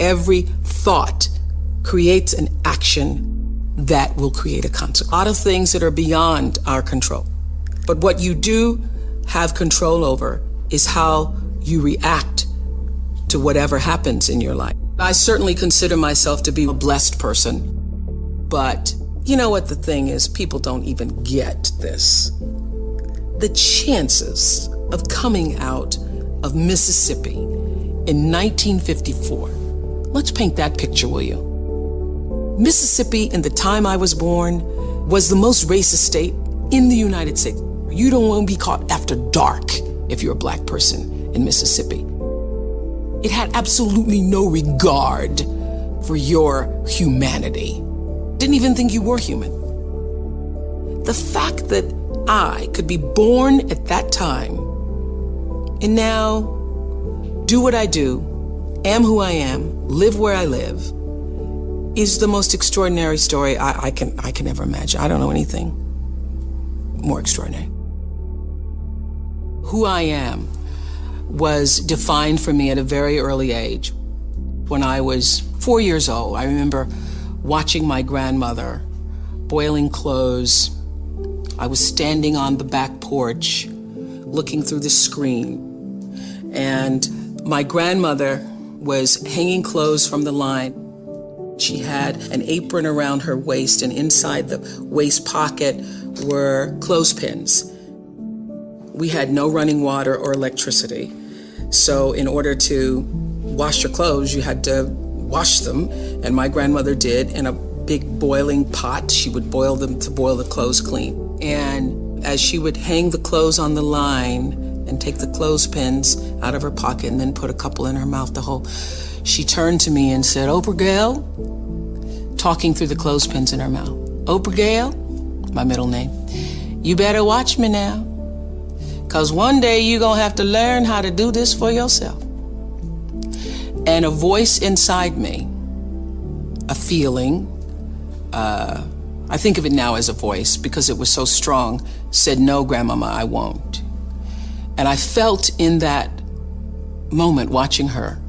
every thought creates an action that will create a consequence. A lot of things that are beyond our control. But what you do have control over is how you react to whatever happens in your life. I certainly consider myself to be a blessed person, but you know what the thing is? People don't even get this. The chances of coming out of Mississippi in 1954, let's paint that picture, will you? Mississippi, in the time I was born, was the most racist state in the United States. You don't want to be caught after dark if you're a black person in Mississippi. It had absolutely no regard for your humanity. Didn't even think you were human. The fact that I could be born at that time and now do what I do, am who I am, live where I live, is the most extraordinary story I can ever imagine. I don't know anything more extraordinary. Who I am was defined for me at a very early age. When I was 4 years old, I remember watching my grandmother boiling clothes. I was standing on the back porch, looking through the screen, and my grandmother was hanging clothes from the line. She had an apron around her waist, and inside the waist pocket were clothespins. We had no running water or electricity. So in order to wash your clothes, you had to wash them, and my grandmother did in a big boiling pot. She would boil them to boil the clothes clean. And as she would hang the clothes on the line and take the clothespins out of her pocket and then put a couple in her mouth to hold, she turned to me and said, "Oprah Gail," talking through the clothespins in her mouth. "Oprah Gail," my middle name, "you better watch me now, 'cause one day you're gonna have to learn how to do this for yourself." And a voice inside me, a feeling, I think of it now as a voice because it was so strong, said, "No, Grandmama, I won't." And I felt in that moment watching her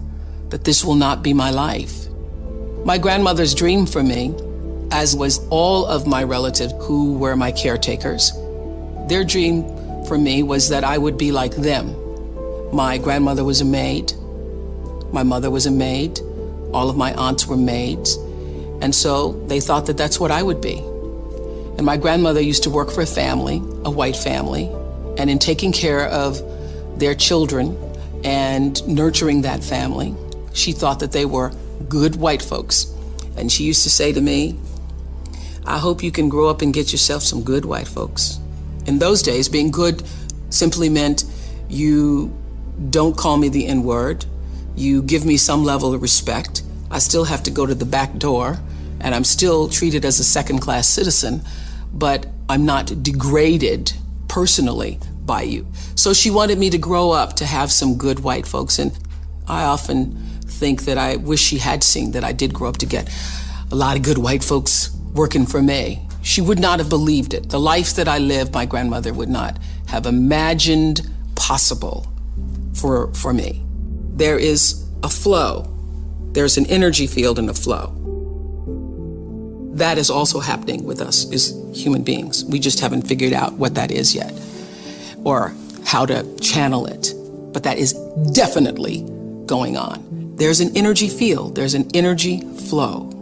that this will not be my life. My grandmother's dream for me, as was all of my relatives who were my caretakers, their dream for me was that I would be like them. My grandmother was a maid. My mother was a maid. All of my aunts were maids. And so they thought that that's what I would be. And my grandmother used to work for a family, a white family, and in taking care of their children and nurturing that family, she thought that they were good white folks. And she used to say to me, "I hope you can grow up and get yourself some good white folks." In those days, being good simply meant you don't call me the N-word, you give me some level of respect. I still have to go to the back door, and I'm still treated as a second-class citizen, but I'm not degraded personally by you. So she wanted me to grow up to have some good white folks, and I often think that I wish she had seen that I did grow up to get a lot of good white folks working for me. She would not have believed it. The life that I lived, my grandmother would not have imagined possible for me. There is a flow. There's an energy field and a flow. That is also happening with us as human beings. We just haven't figured out what that is yet or how to channel it. But that is definitely going on. There's an energy field. There's an energy flow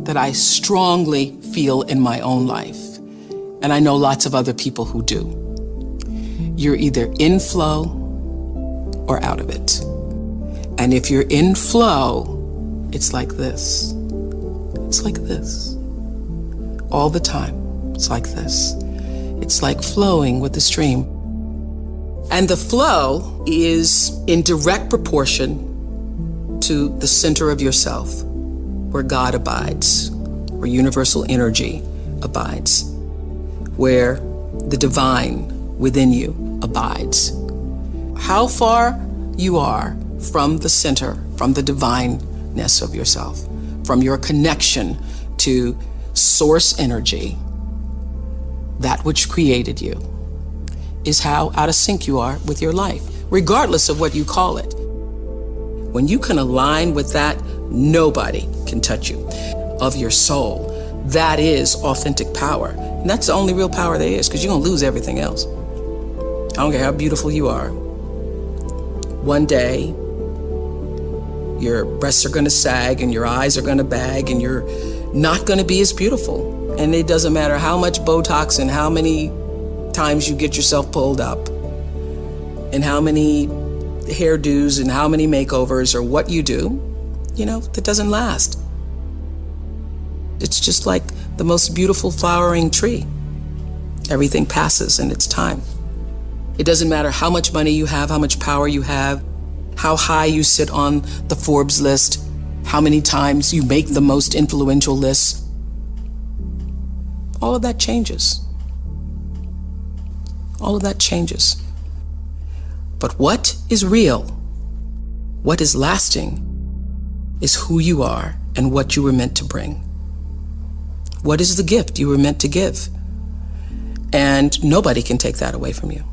that I strongly feel in my own life. And I know lots of other people who do. You're either in flow or out of it. And if you're in flow, it's like this. It's like this. All the time, it's like this. It's like flowing with the stream. And the flow is in direct proportion to the center of yourself, where God abides, where universal energy abides, where the divine within you abides. How far you are from the center, from the divineness of yourself, from your connection to source energy, that which created you, is how out of sync you are with your life, regardless of what you call it. When you can align with that Nobody can touch you. Of your soul. That is authentic power. And that's the only real power there is, because you're going to lose everything else. I don't care how beautiful you are. One day, your breasts are going to sag and your eyes are going to bag and you're not going to be as beautiful. And it doesn't matter how much Botox and how many times you get yourself pulled up and how many hairdos and how many makeovers or what you do, that doesn't last. It's just like the most beautiful flowering tree. Everything passes in its time. It doesn't matter how much money you have, how much power you have, how high you sit on the Forbes list, how many times you make the most influential lists. All of that changes. All of that changes. But what is real, what is lasting, is who you are and what you were meant to bring. What is the gift you were meant to give? And nobody can take that away from you.